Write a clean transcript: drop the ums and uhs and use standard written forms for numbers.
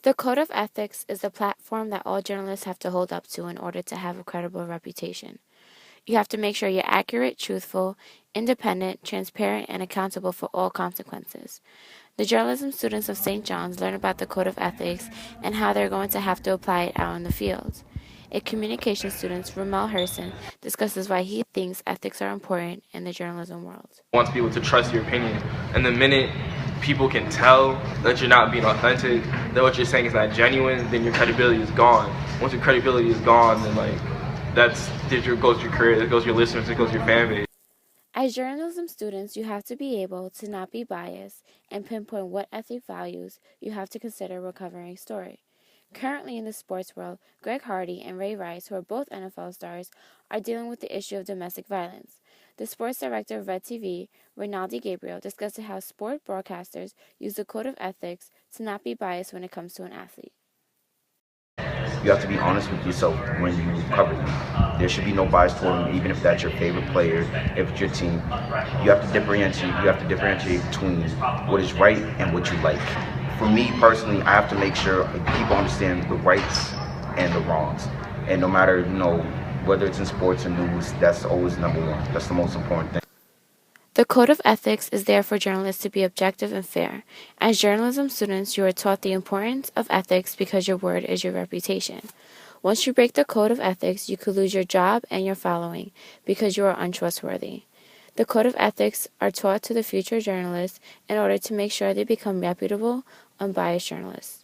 The Code of Ethics is the platform that all journalists have to hold up to in order to have a credible reputation. You have to make sure you're accurate, truthful, independent, transparent, and accountable for all consequences. The journalism students of St. John's learn about the Code of Ethics and how they're going to have to apply it out in the field. A communication student, Ramel Herson, discusses why he thinks ethics are important in the journalism world. Want to be able to trust your opinion, and the minute people can tell that you're not being authentic, that what you're saying is not genuine, then your credibility is gone. Once your credibility is gone, then there goes your career, there goes your listeners, there goes your fan base. As journalism students, you have to be able to not be biased and pinpoint what ethic values you have to consider when covering a story. Currently in the sports world, Greg Hardy and Ray Rice, who are both NFL stars, are dealing with the issue of domestic violence. The sports director of Red TV, Rinaldi Gabriel, discussed how sport broadcasters use the code of ethics to not be biased when it comes to an athlete. You have to be honest with yourself when you cover them. There should be no bias toward them, even if that's your favorite player, if it's your team. You have to differentiate. You have to differentiate between what is right and what you like. For me personally, I have to make sure people understand the rights and the wrongs. And no matter whether it's in sports or news, that's always number one. That's the most important thing. The Code of Ethics is there for journalists to be objective and fair. As journalism students, you are taught the importance of ethics because your word is your reputation. Once you break the Code of Ethics, you could lose your job and your following because you are untrustworthy. The Code of Ethics are taught to the future journalists in order to make sure they become reputable, unbiased journalists.